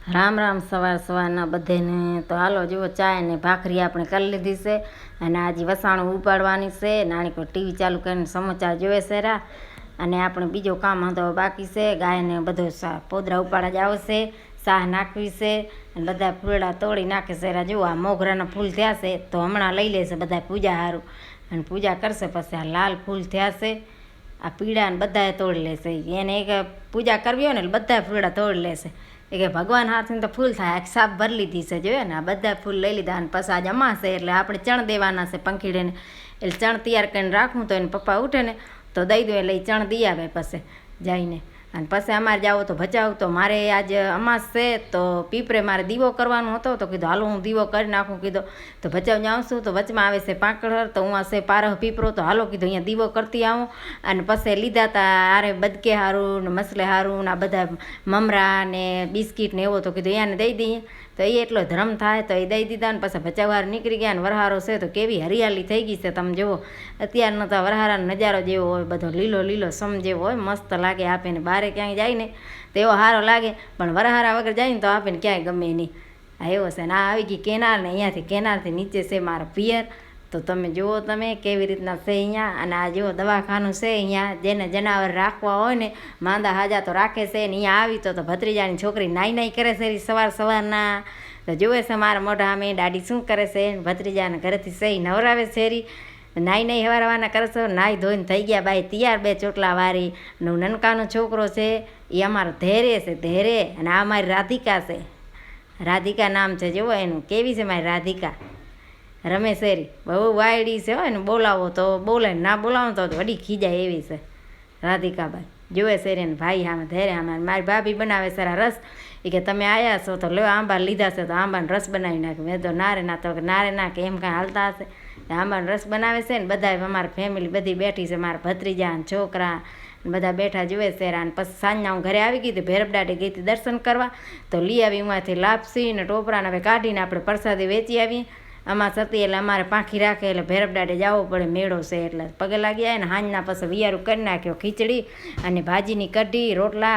રામ રામ સવારના બધાને તો હાલો જુઓ ચાય ને ભાખરી આપણે કરી લીધી છે અને આજે વસાણું ઉપાડવાની છે નાની કોઈ ટીવી ચાલુ કરીને સમાચાર જોવે છે રા અને આપણે બીજો કામ હતો બાકી છે ગાયને બધો પોદરા ઉપાડા જ આવશે શાહ નાખવી છે અને બધા ફૂલડા તોડી નાખે છે રા જુઓ આ મોગરાના ફૂલ થયા છે તો હમણાં લઈ લેશે બધા પૂજા સારું અને પૂજા કરશે પછી આ લાલ ફૂલ થયા છે આ પીળા ને બધા તોડી લેશે એને એક પૂજા કરવી હોય ને બધા ફૂલડા તોડી લેશે કે ભગવાન હાથને તો ફૂલ થાય એક સાપ ભરી લીધી છે જોયો ને આ બધા ફૂલ લઈ લીધા અને પછી આજે અમાસે એટલે આપણે ચણ દેવાના છે પંખીડેને એટલે ચણ તૈયાર કરીને રાખવું તો એને પપ્પા ઉઠે ને તો દઈ દો એટલે ચણ દઈ આવે પછી જઈને અને પછી અમારે જાવ તો ભચાવ તો મારે આજે અમાસ છે તો પીપરે મારે દીવો કરવાનો હતો તો કીધું હાલો હું દીવો કરી નાખું કીધું તો ભચાવ જાઉં છું તો વચમાં આવે છે પાંકડર તો હું હશે પારહ પીપરો તો હાલો કીધું અહીંયા દીવો કરતી આવું અને પછી લીધા હતા આરે બદકે સારું ને મસલે સારું ને આ બધા મમરા ને બિસ્કીટ ને એવો તો કીધું એને દઈ દઈએ તો એ એટલો ધર્મ થાય તો એ દઈ દીધા ને પછી ભચાવાર નીકળી ગયા ને વરહારો છે તો કેવી હરિયાળી થઈ ગઈ છે તમે જુઓ અત્યારનો તો વરહારાનો નજારો જેવો હોય બધો લીલો લીલો સમ જેવો હોય મસ્ત લાગે આપીને બહાર ક્યાંય જાય ને તો એવો સારો લાગે પણ વરહારા વગર જાય ને તો આપીને ક્યાંય ગમે નહીં આ એવો છે ને આ આવી ગઈ કેનાર ને અહીંયાથી કેનારથી નીચે છે મારો પિયર તો તમે જુઓ તમે કેવી રીતના છે અહીંયા અને આ જુઓ દવાખાનું છે અહીંયા જેને જનાવર રાખવા હોય ને માંદા હાજા તો રાખે છે ને અહીંયા આવી તો ભત્રીજાની છોકરી નાઈ કરે છે સવારના તો જુએ છે મારા મોઢા અમે દાડી શું કરે છે ભત્રીજાને ઘરેથી સહી નવરાવે છે રી નાઈ હવારવાના કરે છે નાઈ ધોઈને થઈ ગયા બાઈ તૈયાર બે ચોટલા વારી ને નનકાનો છોકરો છે એ અમારો ધૈર્ય છે ધૈર્ય અને આ મારી રાધિકા છે રાધિકા નામ છે જુઓ એનું કેવી છે મારી રાધિકા રમેશેરી બહુ વાયડી છે હોય ને બોલાવો તો બોલે ના બોલાવો તો વડી ખીજાય એવી છે રાધિકાભાઈ જુએ શેરી ને ભાઈ આમે ધૈર્ય આમાં મારી ભાભી બનાવે સારા રસ એ કે તમે આવ્યા છો તો લો આંબા લીધા છે તો આંબાનો રસ બનાવી નાખ્યો મેં તો નારે ના કે એમ કાંઈ હાલતા હશે આંબાનો રસ બનાવે છે ને બધા અમારી ફેમિલી બધી બેઠી છે મારા ભત્રીજા ને છોકરા બધા બેઠા જુએ શેરા અને પછી સાંજના હું ઘરે આવી ગઈ હતી ભેરબડાટી ગઈ હતી દર્શન કરવા તો લઈ આવી એમાંથી લાપસી ને ટોપરાને હવે કાઢીને આપણે પ્રસાદી વેચી આવી આમાં સતી એટલે અમારે પાંખી રાખે એટલે ભેરબડાટે જવું પડે મેળો છે એટલે પગે લાગી આવે ને હાંજના પછી વિયારું કરી નાખ્યો ખીચડી અને ભાજીની કઢી રોટલા